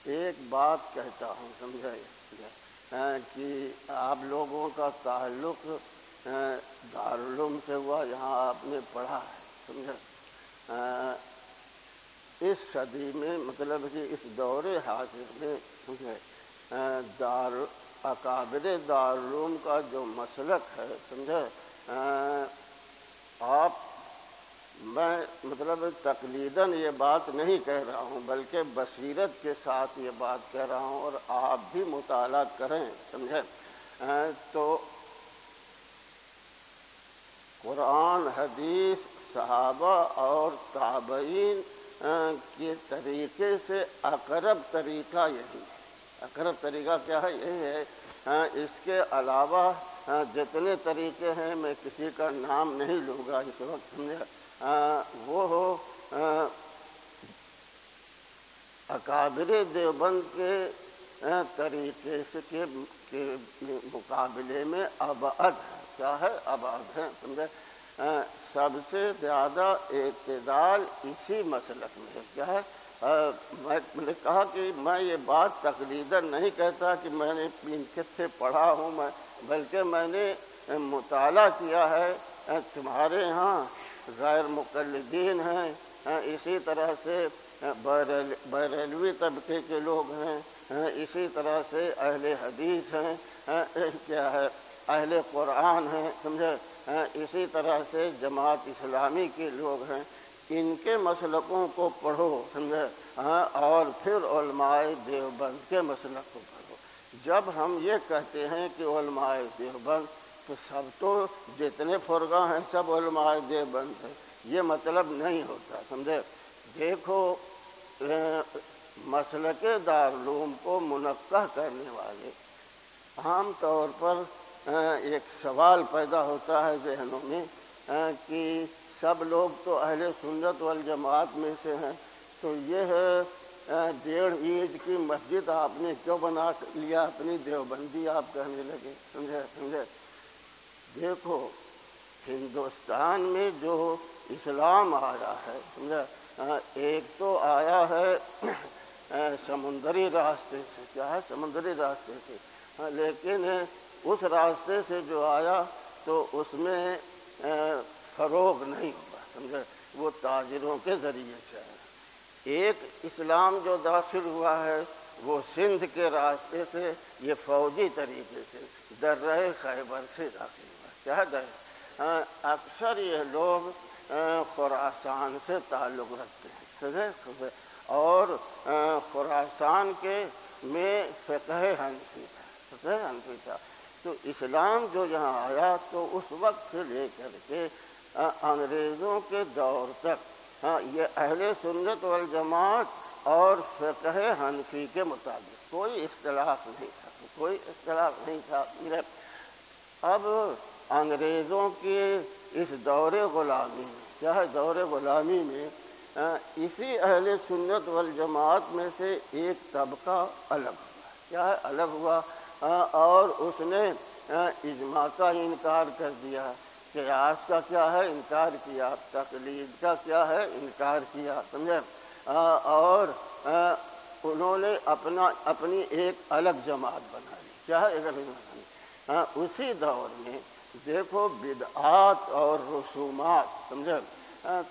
ایک بات کہتا ہوں، سمجھے کہ آپ لوگوں کا تعلق دارالعلوم سے ہوا، یہاں آپ نے پڑھا ہے، سمجھے اس صدی میں، مطلب کہ اس دور حاضر میں، سمجھے اکابر دارالعلوم کا جو مسلک ہے، سمجھے آپ، میں مطلب تقلیداً یہ بات نہیں کہہ رہا ہوں، بلکہ بصیرت کے ساتھ یہ بات کہہ رہا ہوں، اور آپ بھی مطالعہ کریں، سمجھے تو قرآن، حدیث، صحابہ اور تابعین کے طریقے سے اقرب طریقہ یہی ہے۔ اقرب طریقہ کیا ہے؟ یہی ہے۔ اس کے علاوہ جتنے طریقے ہیں، میں کسی کا نام نہیں لوں گا اس وقت، سمجھے وہ اکابر دیوبند کے طریقے سے کے مقابلے میں ابعد ہے۔ کیا ہے؟ ابعد ہے، سمجھے سب سے زیادہ اعتدال اسی مسلک میں ہے۔ کیا ہے؟ میں نے کہا کہ میں یہ بات تقلیداً نہیں کہتا کہ میں نے ان سے پڑھا ہوں، بلکہ میں نے مطالعہ کیا ہے۔ تمہارے ہاں غیر مقلدین ہیں، اسی طرح سے بریلوی طبقے کے لوگ ہیں، اسی طرح سے اہل حدیث ہیں، کیا ہے اہل قرآن ہیں، سمجھے اسی طرح سے جماعت اسلامی کے لوگ ہیں۔ ان کے مسلکوں کو پڑھو، سمجھے اور پھر علماء دیوبند کے مسلک کو پڑھو۔ جب ہم یہ کہتے ہیں کہ علماء دیوبند، تو سب تو جتنے فرقہ ہیں سب علماء دیوبند ہیں، یہ مطلب نہیں ہوتا، سمجھے دیکھو مسلک دارالعلوم کو منقح کرنے والے عام طور پر ایک سوال پیدا ہوتا ہے ذہنوں میں کہ سب لوگ تو اہل سنت والجماعت میں سے ہیں، تو یہ 1.5 اینٹ کی مسجد آپ نے کیوں بنا لیا اپنی دیوبندی آپ کہنے لگے، سمجھے دیکھو ہندوستان میں جو اسلام آیا ہے، سمجھے ایک تو آیا ہے سمندری راستے سے، کیا ہے سمندری راستے سے، لیکن اس راستے سے جو آیا تو اس میں فروغ نہیں ہوا، سمجھے وہ تاجروں کے ذریعے سے آیا۔ ایک اسلام جو داخل ہوا ہے وہ سندھ کے راستے سے، یہ فوجی طریقے سے درہ خیبر سے داخل ہوا۔ کیا ہے؟ اکثر یہ لوگ خراسان سے تعلق رکھتے ہیں، اور خراسان کے میں فقہ حنفی تھا۔ تو اسلام جو یہاں آیا تو اس وقت سے لے کر کے انگریزوں کے دور تک یہ اہل سنت والجماعت اور فقہ حنفی کے مطابق کوئی اختلاف نہیں تھا، اب انگریزوں کے اس دور غلامی میں، کیا ہے دور غلامی میں اسی اہل سنت والجماعت میں سے ایک طبقہ الگ ہوا۔ کیا ہے؟ الگ ہوا، اور اس نے اجماع کا انکار کر دیا، قیاس کا کیا ہے انکار کیا، تقلید کا کیا ہے انکار کیا، سمجھے اور انہوں نے اپنی ایک الگ جماعت بنا لی۔ کیا ہے؟ ایک الگ جماعت۔ اسی دور میں دیکھو بدعات اور رسومات، سمجھے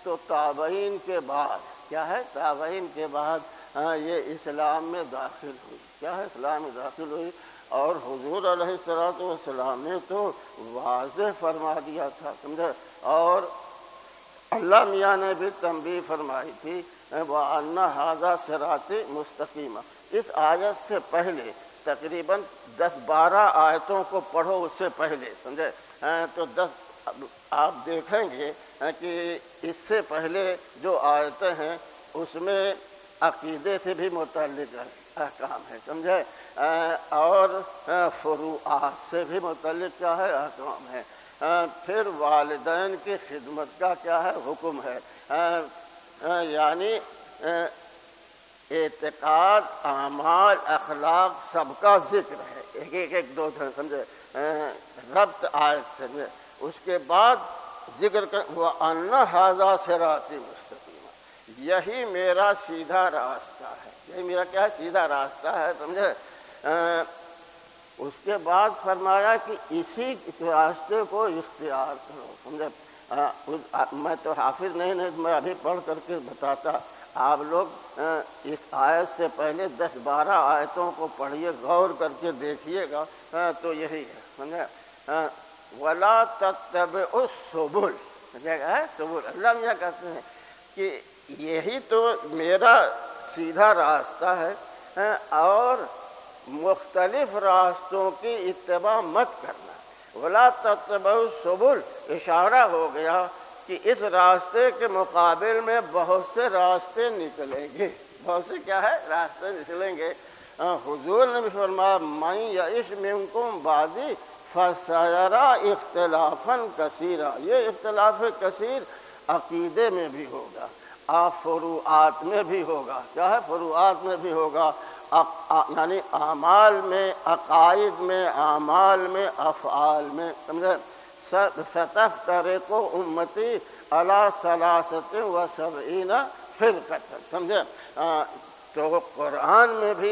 تو تابعین کے بعد، کیا ہے تابعین کے بعد یہ اسلام میں داخل ہوئی۔ کیا ہے؟ اسلام میں داخل ہوئی، اور حضور علیہ الصلوۃ والسلام نے تو واضح فرما دیا تھا، سمجھے اور اللہ میاں نے بھی تنبیہ فرمائی تھی وَأَنَّ هَذَا صِرَاطِ مُسْتَقِيمًا۔ اس آیت سے پہلے تقریباً 10-12 آیتوں کو پڑھو، اس سے پہلے، سمجھے تو آپ دیکھیں گے کہ اس سے پہلے جو آیتیں ہیں اس میں عقیدے سے بھی متعلق احکام ہے، سمجھے اور فروعات سے بھی متعلق کیا ہے احکام ہے، پھر والدین کی خدمت کا کیا ہے حکم ہے، یعنی اعتقاد، اعمال، اخلاق سب کا ذکر ہے، ایک دو سمجھے ربط آیت سے۔ اس کے بعد ذکر کر وَأَنَّ هَذَا صِرَاطِ مُسْتَقِيمًا، یہی میرا سیدھا راستہ ہے۔ یہی میرا کیا ہے سیدھا راستہ ہے، سمجھے۔ اس کے بعد فرمایا کہ اسی راستے کو اختیار کرو، سمجھے۔ میں تو حافظ نہیں، میں ابھی پڑھ کر کے بتاتا، آپ لوگ اس آیت سے پہلے 10-12 آیتوں کو پڑھیے، غور کر کے دیکھیے گا تو یہی ہے، سمجھے۔ وَلَا تَتَّبِعُوا السُّبُلَ، سبل، اللہ میاں کہتے ہیں کہ یہی تو میرا سیدھا راستہ ہے اور مختلف راستوں کی اتباع مت کرنا۔ وَلَا تَتَّبِعُوا السُّبُلَ، اشارہ ہو گیا کہ اس راستے کے مقابل میں بہت سے راستے نکلیں گے، بہت سے کیا ہے راستے نکلیں گے۔ حضور نے بھی فرمایا مَن یعش منکم بعدی فَسَیَرَىٰ اخْتِلَافًا کثیرا، یہ اختلاف کثیر عقیدے میں بھی ہوگا، فروعات میں بھی ہوگا، کیا ہے فروعات میں بھی ہوگا، یعنی اعمال میں، عقائد میں، اعمال میں، افعال میں، سمجھے۔ ستفترق امتی علی 73 فرقۃ، سمجھے۔ تو قرآن میں بھی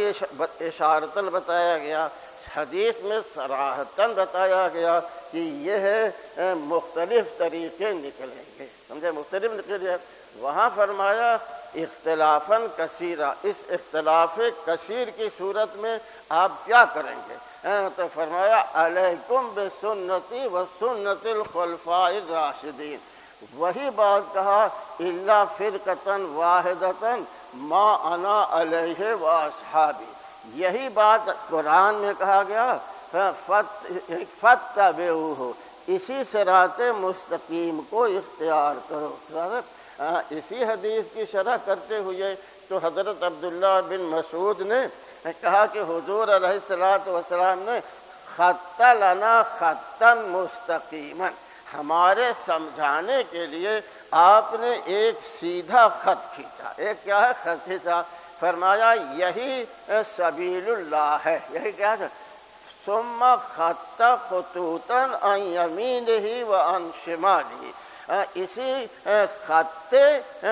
اشارتاً بتایا گیا، حدیث میں صراحتاً بتایا گیا کہ یہ ہے مختلف طریقے نکلیں گے، سمجھے، مختلف نکلیں۔ وہاں فرمایا اختلافاً کثیرا، اس اختلاف کثیر کی صورت میں آپ کیا کریں گے؟ تو فرمایا علیکم بسنتی و سنت الخلفاء الراشدین، وہی بات کہا الا فرقۃ واحدۃ ما انا علیہ و اصحابی، یہی بات قرآن میں کہا گیا فاتبعوہ، اسی صراط مستقیم کو اختیار کرو۔ اسی حدیث کی شرح کرتے ہوئے تو حضرت عبداللہ بن مسعود نے کہا کہ حضور علیہ السلام نے خط لنا خطا مستقیما، ہمارے سمجھانے کے لیے آپ نے ایک سیدھا خط کھینچا، ایک کیا ہے خط کھینچا، فرمایا یہی سبیل اللہ ہے، یہی کیا ہے، ثم خط خطوطا عن یمینہ و عن شمالہ، اسی خط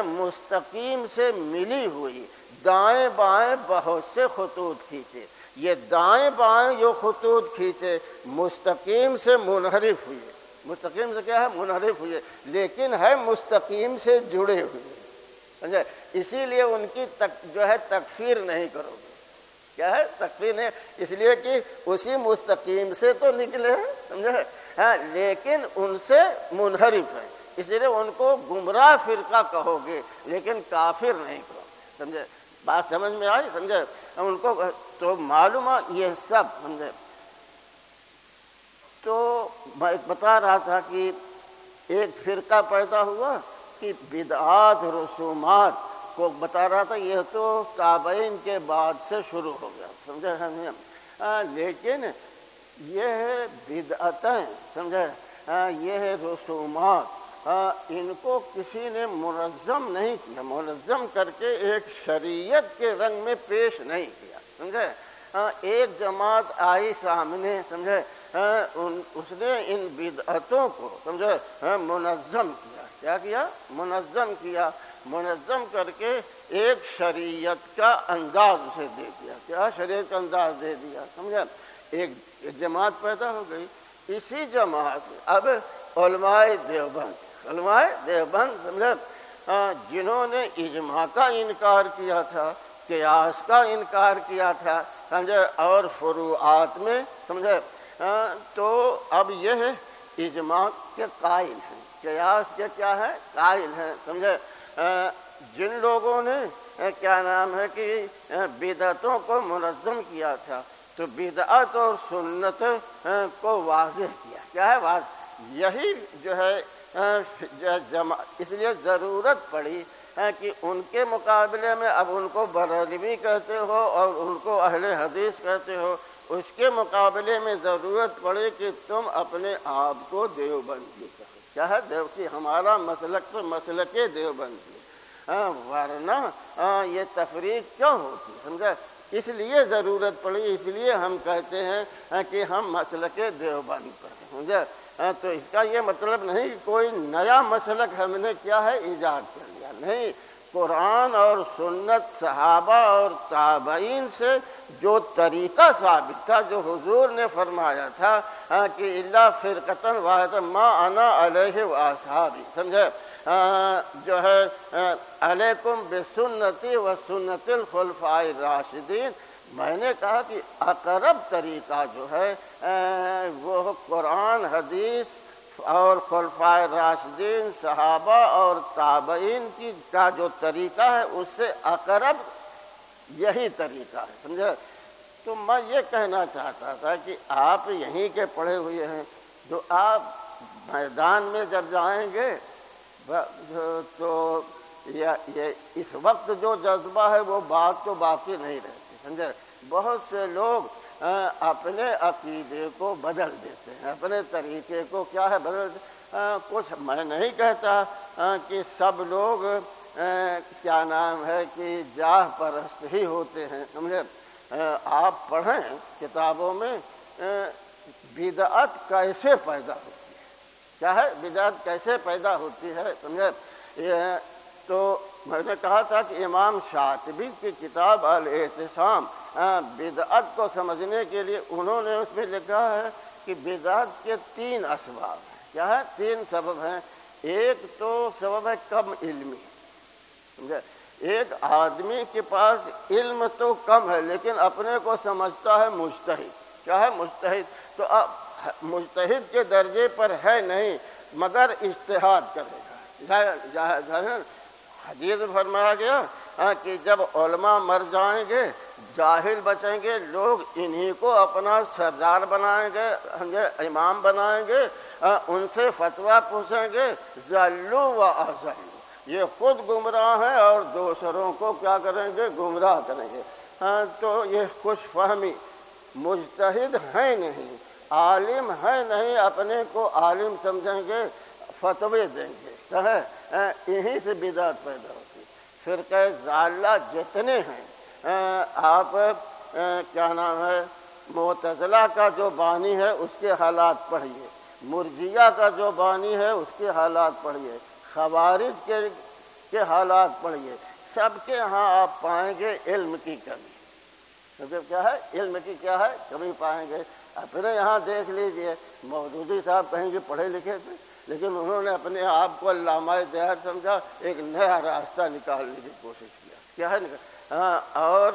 مستقیم سے ملی ہوئی دائیں بائیں بہت سے خطوط کھینچے، یہ دائیں بائیں جو خطوط کھینچے مستقیم سے منحرف ہوئے، مستقیم سے کیا ہے منحرف ہوئے، لیکن ہے مستقیم سے جڑے ہوئے، سمجھے۔ اسی لیے ان کی جو ہے تکفیر نہیں کرو گے، کیا ہے تکفیر نہیں، اس لیے کہ اسی مستقیم سے تو نکلے ہیں، سمجھے، لیکن ان سے منحرف ہے، اس لیے ان کو گمراہ فرقہ کہو گے لیکن کافر نہیں کہو، سمجھے۔ بات سمجھ میں آئی، سمجھے، ان کو تو معلوم ہے یہ سب، سمجھے۔ تو میں بتا رہا تھا کہ ایک فرقہ پیدا ہوا کہ بدعات رسومات کو بتا رہا تھا، یہ تو تابعین کے بعد سے شروع ہو گیا، سمجھے، لیکن یہ بدعتیں، سمجھے، یہ ہے رسومات، ان کو کسی نے منظم نہیں کیا، منظم کر کے ایک شریعت کے رنگ میں پیش نہیں کیا، سمجھے۔ ایک جماعت آئی سامنے، سمجھے، اس نے ان بدعتوں کو، سمجھے، منظم کیا، کیا کیا، منظم کیا، منظم کر کے ایک شریعت کا انداز اسے دے دیا، کیا شریعت کا انداز دے دیا، سمجھے۔ ایک جماعت پیدا ہو گئی، اسی جماعت میں اب علماء دیوبند، علماء دیوبند، سمجھے، جنہوں نے اجماع کا انکار کیا تھا، قیاس کا انکار کیا تھا، سمجھے، اور فروعات میں، سمجھے، تو اب یہ ہے اجماع کے قائل ہیں، قیاس کے کیا ہے قائل ہیں، سمجھے۔ جن لوگوں نے کیا نام ہے کہ بدعتوں کو منظم کیا تھا تو بدعت اور سنت کو واضح کیا، کیا ہے واضح، یہی جو ہے اس لیے ضرورت پڑی کہ ان کے مقابلے میں اب ان کو بریلوی کہتے ہو اور ان کو اہل حدیث کہتے ہو، اس کے مقابلے میں ضرورت پڑی کہ تم اپنے آپ کو دیوبندی کہو، کیا ہے کہ ہمارا مسلک تو مسلک دیوبندی، ورنہ یہ تفریق کیوں ہوتی، سمجھا، اس لیے ضرورت پڑی، اس لیے ہم کہتے ہیں کہ ہم مسلک دیوبند پر ہیں، سمجھا۔ تو اس کا یہ مطلب نہیں کہ کوئی نیا مسلک ہم نے کیا ہے ایجاد کر لیا، نہیں، قرآن اور سنت صحابہ اور تابعین سے جو طریقہ ثابت تھا، جو حضور نے فرمایا تھا کہ الا فرقۃ واحدۃ ما انا علیہ واصحابی، سمجھے، جو ہے علیکم بسنتی و سنت الخلفاء الراشدین، میں نے کہا کہ اقرب طریقہ جو ہے وہ قرآن، حدیث اور خلفائے راشدین، صحابہ اور تابعین کا جو طریقہ ہے اس سے اقرب یہی طریقہ ہے، سمجھے۔ تو میں یہ کہنا چاہتا تھا کہ آپ یہیں کے پڑھے ہوئے ہیں، جو آپ میدان میں جب جائیں گے تو یہ اس وقت جو جذبہ ہے وہ بات تو باقی نہیں رہتی، سمجھے۔ بہت سے لوگ اپنے عقیدے کو بدل دیتے ہیں، اپنے طریقے کو کیا ہے بدل دیتے۔ کچھ میں نہیں کہتا کہ سب لوگ کیا نام ہے کہ جاہ پرست ہی ہوتے ہیں، سمجھے۔ آپ پڑھیں کتابوں میں بدعت کیسے پیدا ہوتی ہے، کیا ہے بدعت کیسے پیدا ہوتی ہے، سمجھے۔ تو میں نے کہا تھا کہ امام شاطبی کی کتاب الاعتصام بدعت کو سمجھنے کے لیے انہوں نے اس میں لکھا ہے کہ بدعت کے 3 اسباب ہیں، کیا ہے 3 سبب ہیں۔ ایک تو سبب ہے کم علمی، سمجھے۔ ایک آدمی کے پاس علم تو کم ہے لیکن اپنے کو سمجھتا ہے مجتہد، کیا ہے مجتہد، تو اب مجتہد کے درجے پر ہے نہیں مگر اجتہاد کرے گا۔ حدیث فرمایا گیا کہ جب علماء مر جائیں گے جاہل بچیں گے، لوگ انہی کو اپنا سردار بنائیں گے، امام بنائیں گے، ان سے فتویٰ پوچھیں گے، ضلوا و اضلوا، یہ خود گمراہ ہیں اور دوسروں کو کیا کریں گے، گمراہ کریں گے۔ تو یہ خوش فہمی، مجتہد ہے نہیں، عالم ہے نہیں، اپنے کو عالم سمجھیں گے، فتوے دیں گے، یہیں سے بدعت پیدا ہوتی ہے۔ فرقہ ضالہ جتنے ہیں، آپ کیا نام ہے معتزلہ کا جو بانی ہے اس کے حالات پڑھیے، مرجیہ کا جو بانی ہے اس کے حالات پڑھیے، خوارج کے حالات پڑھیے، سب کے ہاں آپ پائیں گے علم کی کمی، مطلب کیا ہے علم کی کیا ہے کمی پائیں گے۔ اپنے یہاں دیکھ لیجئے، مودودی صاحب کہیں گے پڑھے لکھے تھے لیکن انہوں نے اپنے آپ کو علامہ دیہات سمجھا، ایک نیا راستہ نکالنے کی کوشش کیا ہے اور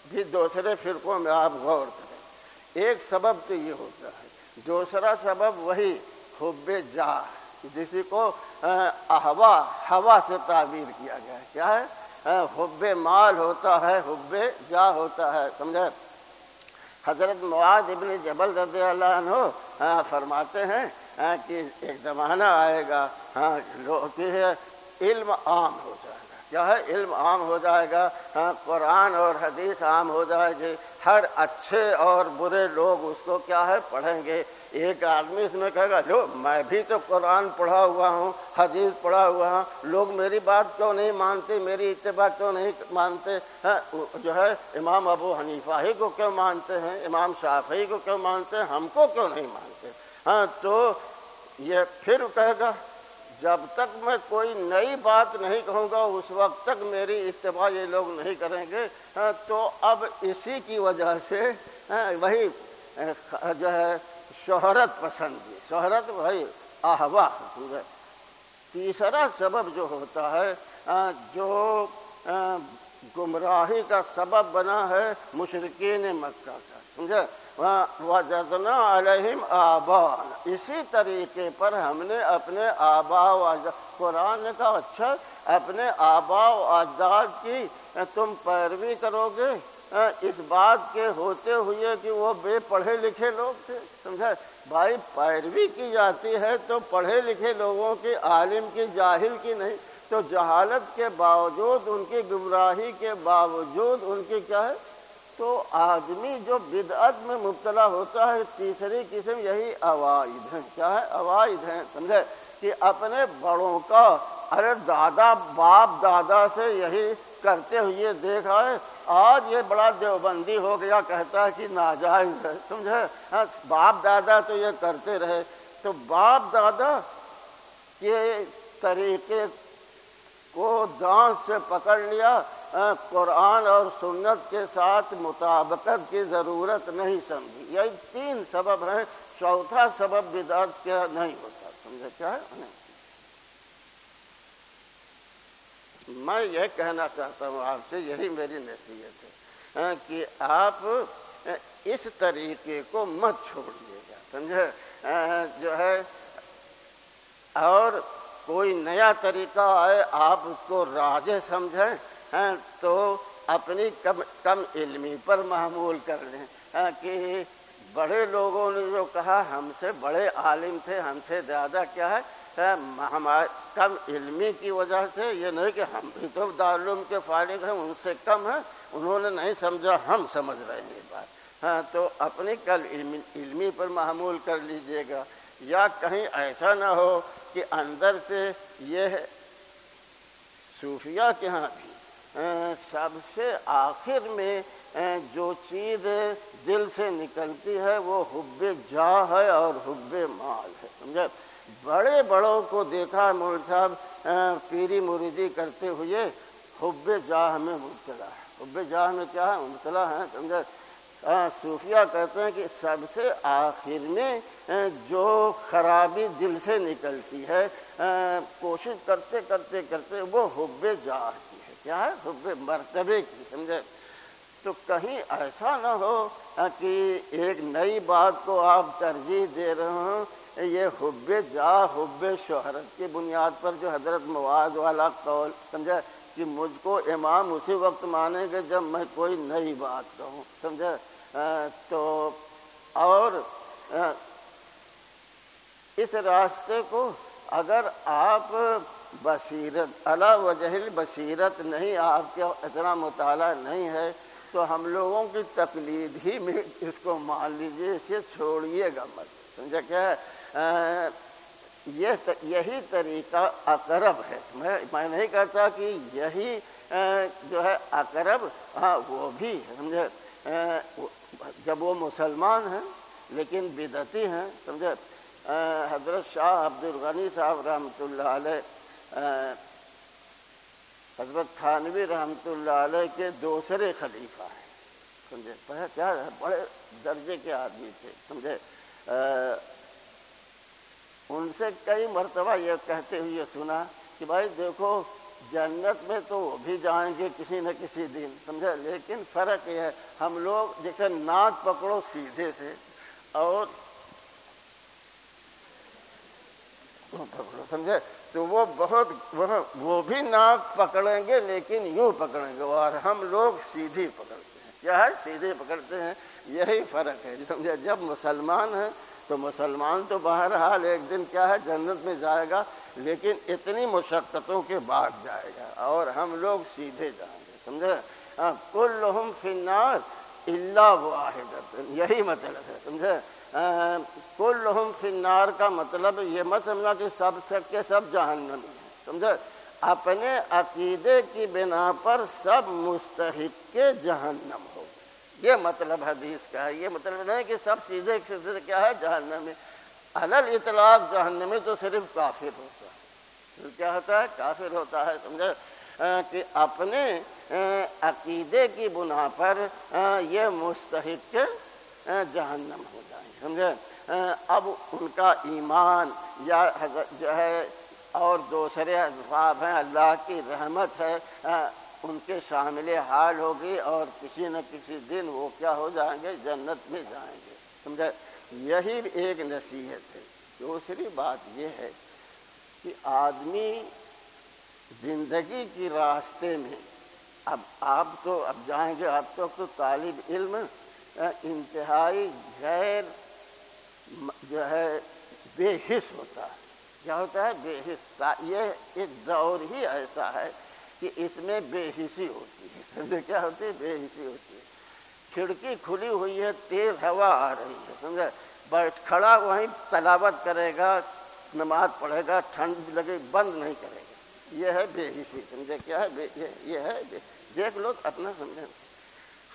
بھی دوسرے فرقوں میں آپ غور کریں۔ ایک سبب تو یہ ہوتا ہے، دوسرا سبب وہی حب جاہ، جسی کو ہوا سے تعبیر کیا گیا ہے، کیا ہے حب مال ہوتا ہے، حب جاہ ہوتا ہے، سمجھے۔ حضرت معاذ ابن جبل رضی اللہ عنہ فرماتے ہیں کہ ایک زمانہ آئے گا کہ علم عام ہو جائے گا، کیا ہے علم عام ہو جائے گا، قرآن اور حدیث عام ہو جائے گی، ہر اچھے اور برے لوگ اس کو کیا ہے پڑھیں گے۔ ایک آدمی اس میں کہے گا لو میں بھی تو قرآن پڑھا ہوا ہوں، حدیث پڑھا ہوا ہوں، لوگ میری بات کیوں نہیں مانتے، میری اتباع کیوں نہیں مانتے، جو ہے امام ابو حنیفہ ہی کو کیوں مانتے ہیں، امام شافعی کو کیوں مانتے ہیں، ہم کو کیوں نہیں مانتے۔ تو یہ پھر کہے گا جب تک میں کوئی نئی بات نہیں کہوں گا اس وقت تک میری اتباع یہ لوگ نہیں کریں گے۔ تو اب اسی کی وجہ سے وہی جو ہے شہرت پسندی، شہرت وہی احوا۔ تیسرا سبب جو ہوتا ہے جو گمراہی کا سبب بنا ہے مشرکین مکہ کا، سمجھے، وَجَدْنَا عَلَيْهِمْ آبَاءَنَا، اسی طریقے پر ہم نے اپنے آباء و اجداد، قرآن نے کہا اچھا اپنے آباء و اجداد کی تم پیروی کرو گے اس بات کے ہوتے ہوئے کہ وہ بے پڑھے لکھے لوگ تھے، سمجھا۔ بھائی پیروی کی جاتی ہے تو پڑھے لکھے لوگوں کی، عالم کی، جاہل کی نہیں، تو جہالت کے باوجود، ان کی گمراہی کے باوجود ان کی کیا ہے، تو آدمی جو بدعت میں مبتلا ہوتا ہے تیسری قسم یہی عوائد ہیں، کیا ہے عوائد ہیں، سمجھے، کہ اپنے بڑوں کا، ارے دادا باپ دادا سے یہی کرتے ہوئے دیکھا ہے، آج یہ بڑا دیوبندی ہو گیا کہتا ہے کہ ناجائز ہے، سمجھے، باپ دادا تو یہ کرتے رہے، تو باپ دادا کے طریقے کو دانت سے پکڑ لیا، قرآن اور سنت کے ساتھ مطابقت کی ضرورت نہیں سمجھی۔ یہی 3 سبب ہیں، چوتھا سبب بدعت کیا نہیں ہوتا، سمجھے کیا ہے؟ میں یہ کہنا چاہتا ہوں آپ سے، یہی میری نصیحت ہے کہ آپ اس طریقے کو مت چھوڑیے گا، سمجھے؟ جو ہے اور کوئی نیا طریقہ آئے آپ اس کو راجح سمجھیں تو اپنی کم علمی پر محمول کر لیں کہ بڑے لوگوں نے جو کہا، ہم سے بڑے عالم تھے، ہم سے زیادہ کیا ہے ہمارے کم علمی کی وجہ سے، یہ نہیں کہ ہم بھی تو دارالعلوم کے فارغ ہیں، ان سے کم ہیں، انہوں نے نہیں سمجھا، ہم سمجھ رہے ہیں یہ بات، تو اپنی کل علمی پر محمول کر لیجئے گا۔ یا کہیں ایسا نہ ہو کہ اندر سے یہ صوفیہ کے ہاں بھی سب سے آخر میں جو چیز دل سے نکلتی ہے وہ حب جاہ ہے اور حب مال ہے، سمجھے؟ بڑے بڑوں کو دیکھا مول صاحب پیری مریدی کرتے ہوئے حب جاہ میں مبتلا ہے، حب جاہ میں کیا ہے مبتلا ہے، سمجھے؟ صوفیہ کہتے ہیں کہ سب سے آخر میں جو خرابی دل سے نکلتی ہے کوشش کرتے کرتے کرتے وہ حب جاہ کی ہے، کیا ہے؟ حب مرتبے کی، سمجھے؟ تو کہیں ایسا نہ ہو کہ ایک نئی بات کو آپ ترجیح دے رہے ہوں، یہ حب جاہ حب شہرت کی بنیاد پر جو حضرت معاذ والا قول، سمجھے؟ کہ مجھ کو امام اسی وقت مانیں گے جب میں کوئی نئی بات کہوں، سمجھے؟ تو اور اس راستے کو اگر آپ بصیرت علی وجہ البصیرت نہیں، آپ کا اتنا مطالعہ نہیں ہے تو ہم لوگوں کی تقلید ہی میں اس کو مان لیجئے، اسے چھوڑیے گا مت، سمجھا کیا ہے؟ یہی طریقہ اقرب ہے، میں نہیں کہتا کہ یہی جو ہے اقرب، ہاں وہ بھی ہے، سمجھے؟ جب وہ مسلمان ہیں لیکن بدعتی ہیں، سمجھے؟ حضرت شاہ عبد الغنی صاحب رحمۃ اللہ علیہ حضرت تھانوی رحمۃ اللہ علیہ کے دوسرے خلیفہ ہیں، سمجھے؟ کیا بڑے درجے کے آدمی تھے، سمجھے؟ ان سے کئی مرتبہ یہ کہتے ہوئے سنا کہ بھائی دیکھو جنت میں تو وہ بھی جائیں گے کسی نہ کسی دن، سمجھے؟ لیکن فرق یہ ہے ہم لوگ جیسے ناک پکڑو سیدھے سے اور پکڑو، سمجھے؟ تو وہ بہت وہ بھی ناک پکڑیں گے لیکن یوں پکڑیں گے، اور ہم لوگ سیدھی پکڑتے ہیں، کیا ہے؟ سیدھے پکڑتے ہیں، یہی فرق ہے، سمجھے؟ جب مسلمان ہیں تو مسلمان تو بہرحال ایک دن کیا ہے جنت میں جائے گا، لیکن اتنی مشقتوں کے بعد جائے گا، اور ہم لوگ سیدھے جائیں گے، سمجھے؟ کلہم فی النار الا واحدۃ، یہی مطلب ہے، سمجھے؟ کلہم فی النار کا مطلب یہ مت سمجھنا کہ سب کے سب جہنمی ہیں، سمجھے؟ اپنے عقیدے کی بنا پر سب مستحق کے جہنم ہو، یہ مطلب حدیث کا ہے، یہ مطلب نہیں کہ سب سیدھے سیدھے کیا ہے جہنمی، علی الاطلاق جہنمی تو صرف کافر ہوتا ہے، کیا ہوتا ہے؟ کافر ہوتا ہے، سمجھے؟ کہ اپنے عقیدے کی بنا پر یہ مستحق کے جہنم ہو جائیں، سمجھے؟ اب ان کا ایمان یا جو ہے اور دوسرے اسباب ہیں، اللہ کی رحمت ہے، ان کے شامل حال ہوگی، اور کسی نہ کسی دن وہ کیا ہو جائیں گے؟ جنت میں جائیں گے، سمجھے؟ یہی ایک نصیحت ہے۔ دوسری بات یہ ہے کہ آدمی زندگی کی راستے میں اب جائیں گے، اب تو طالب علم انتہائی غیر جو ہے بے حس ہوتا ہے، کیا ہوتا ہے؟ بے حس، یہ ایک دور ہی ایسا ہے کہ اس میں بے حسی ہوتی ہے، کیا ہوتی ہے؟ بے حسی ہوتی ہے، کھڑکی کھلی ہوئی ہے، تیز ہوا آ رہی ہے، سمجھے؟ بیٹھ کھڑا وہیں تلاوت کرے گا، نماز پڑھے گا، ٹھنڈ لگے بند نہیں کرے گا، یہ ہے بے حسی، سمجھے؟ کیا ہے؟ یہ ہے دیکھ لو اپنا، سمجھے؟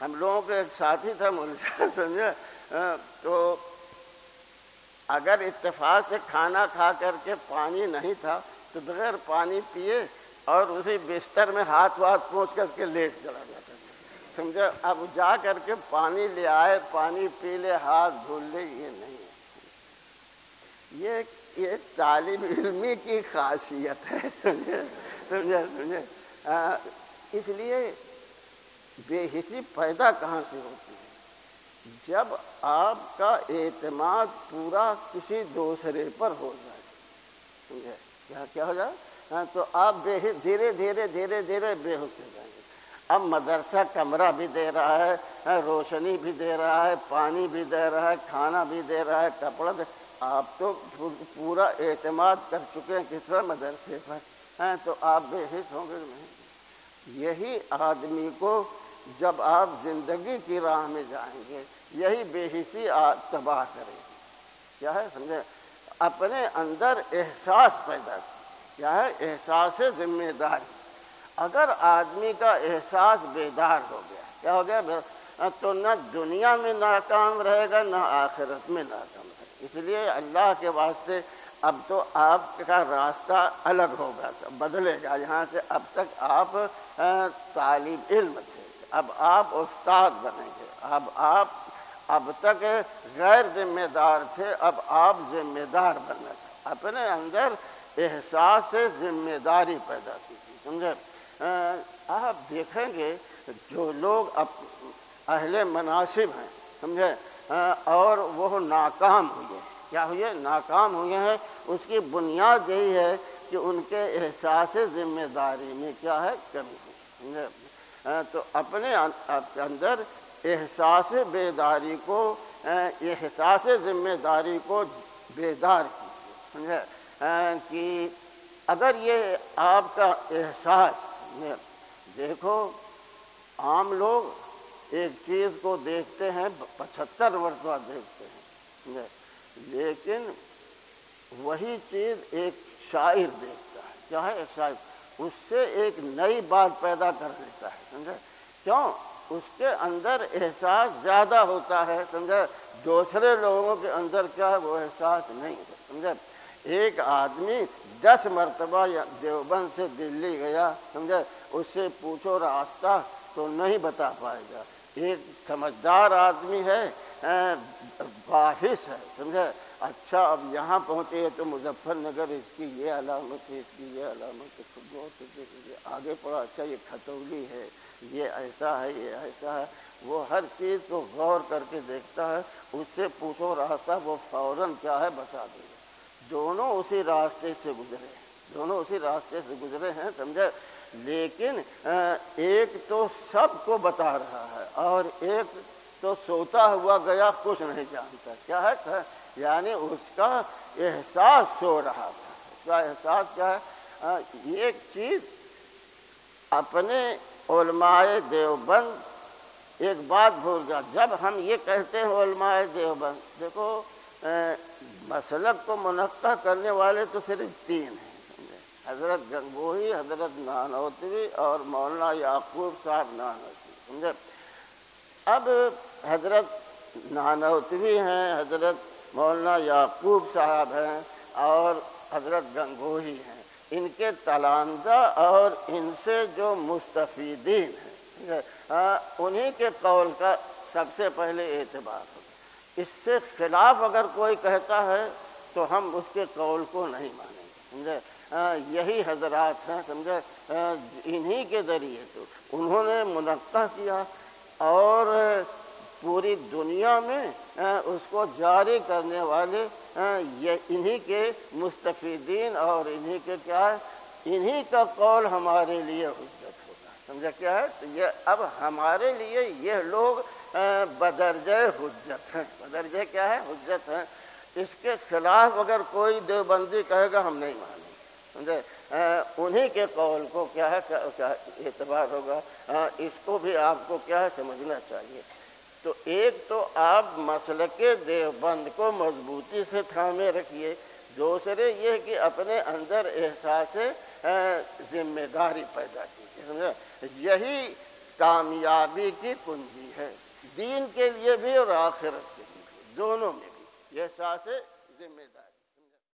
ہم لوگوں کے ایک ساتھی تھا ملزم، سمجھے؟ تو اگر اتفاق سے کھانا کھا کر کے پانی نہیں تھا تو بغیر پانی پیے اور اسی بستر میں ہاتھ پہنچ کر کے لیٹ چلا جاتا ہے، سمجھا؟ اب جا کر کے پانی لے آئے، پانی پی لے، ہاتھ دھل لے، یہ نہیں ہے۔ یہ طالب علمی کی خاصیت ہے، سمجھے؟ اس لیے بے حسی پیدا کہاں سے ہوتی ہے؟ جب آپ کا اعتماد پورا کسی دوسرے پر ہو جائے، سمجھے؟ کیا ہو جائے؟ تو آپ دھیرے دھیرے دھیرے دھیرے بے ہوش ہو جائیں گے۔ اب مدرسہ کمرہ بھی دے رہا ہے، روشنی بھی دے رہا ہے، پانی بھی دے رہا ہے، کھانا بھی دے رہا ہے، کپڑا دے، آپ تو پورا اعتماد کر چکے ہیں کس پر؟ مدرسے پر، تو آپ بے حس ہوں گے نہیں۔ یہی آدمی کو جب آپ زندگی کی راہ میں جائیں گے، یہی بے حسی تباہ کرے گی۔ کیا ہے؟ سمجھے؟ اپنے اندر احساس پیدا کیا ہے؟ احساس ذمہ داری۔ اگر آدمی کا احساس بیدار ہو گیا، کیا ہو گیا؟ تو نہ دنیا میں ناکام رہے گا، نہ آخرت میں ناکام رہے گا۔ اس لیے اللہ کے واسطے اب تو آپ کا راستہ الگ ہوگا، بدلے گا۔ یہاں سے اب تک آپ طالب علم تھے، اب آپ استاد بنیں گے۔ اب تک غیر ذمہ دار تھے، اب آپ ذمہ دار بننا چاہتے۔ اپنے اندر احساس ذمہ داری پیدا کیجیے، سمجھے؟ آپ دیکھیں گے جو لوگ اہل مناصب ہیں، سمجھے، اور وہ ناکام ہوئے، کیا ہوئے؟ ناکام ہوئے ہیں۔ اس کی بنیاد یہی ہے کہ ان کے احساس ذمہ داری میں کیا ہے؟ کمی ہے، سمجھے؟ تو اپنے اندر احساس بیداری کو، احساس ذمہ داری کو بیدار کیجیے، سمجھے؟ کہ اگر یہ آپ کا احساس، دیکھو عام لوگ ایک چیز کو دیکھتے ہیں 75 مرتبہ دیکھتے ہیں، لیکن وہی چیز ایک شاعر دیکھتا ہے، کیا ہے؟ ایک شاعر اس سے ایک نئی بات پیدا کر دیتا ہے، سمجھے؟ کیوں؟ اس کے اندر احساس زیادہ ہوتا ہے، سمجھے؟ دوسرے لوگوں کے اندر کیا ہے؟ وہ احساس نہیں ہے، سمجھے؟ ایک آدمی 10 مرتبہ دیوبند سے دلی گیا، سمجھے؟ اس سے پوچھو راستہ تو نہیں بتا پائے گا۔ ایک سمجھدار آدمی ہے، باحث ہے، سمجھے؟ اچھا اب یہاں پہنچے تو مظفر نگر اس کی یہ علامت ہے، اس کی یہ علامت ہے، آگے پڑا، اچھا یہ کھتولی ہے، یہ ایسا ہے، یہ ایسا ہے۔ وہ ہر چیز کو غور کر کے دیکھتا ہے۔ اس سے پوچھو راستہ، وہ فوراً کیا ہے؟ بتا دے گا۔ دونوں اسی راستے سے گزرے ہیں، سمجھے؟ لیکن ایک تو سب کو بتا رہا ہے اور ایک تو سوتا ہوا گیا، کچھ نہیں جانتا، کیا ہے؟ یعنی اس کا احساس سو رہا تھا۔ اس کا احساس کیا ہے؟ ایک چیز اپنے علماء دیوبند ایک بات بھول گیا۔ جب ہم یہ کہتے ہیں علماء دیوبند، دیکھو مسلک کو منقع کرنے والے تو صرف 3 ہیں، حضرت گنگوہی، حضرت نانوتوی اور مولانا یعقوب صاحب نانوتوی، سمجھے؟ اب حضرت نانوتوی ہیں، حضرت مولانا یعقوب صاحب ہیں اور حضرت گنگوہی ہیں، ان کے تلامذہ اور ان سے جو مستفیدین ہیں، انہی کے قول کا سب سے پہلے اعتبار ہوگا۔ اس سے خلاف اگر کوئی کہتا ہے تو ہم اس کے قول کو نہیں مانیں گے، سمجھے؟ یہی حضرات ہیں، سمجھے؟ انہی کے ذریعے تو انہوں نے منقع کیا اور پوری دنیا میں اس کو جاری کرنے والے یہ انہی کے مستفیدین اور انہی کے کیا ہے؟ انہی کا قول ہمارے لیے حجت ہوگا، سمجھا؟ کیا ہے؟ تو یہ اب ہمارے لیے یہ لوگ بدرجہ حجت ہیں۔ بدرجہ کیا ہے؟ حجت ہیں۔ اس کے خلاف اگر کوئی دیوبندی کہے گا ہم نہیں مانیں گے، سمجھے؟ انہی کے قول کو کیا ہے؟ اعتبار ہوگا۔ اس کو بھی آپ کو کیا ہے؟ سمجھنا چاہیے۔ تو ایک تو آپ مسلک دیوبند کو مضبوطی سے تھامے رکھیے، دوسرے یہ کہ اپنے اندر احساس ذمہ داری پیدا کیجیے، سمجھے؟ یہی کامیابی کی کنجی ہے، دین کے لیے بھی اور آخرت کے لیے، دونوں میں بھی احساس ذمہ داری۔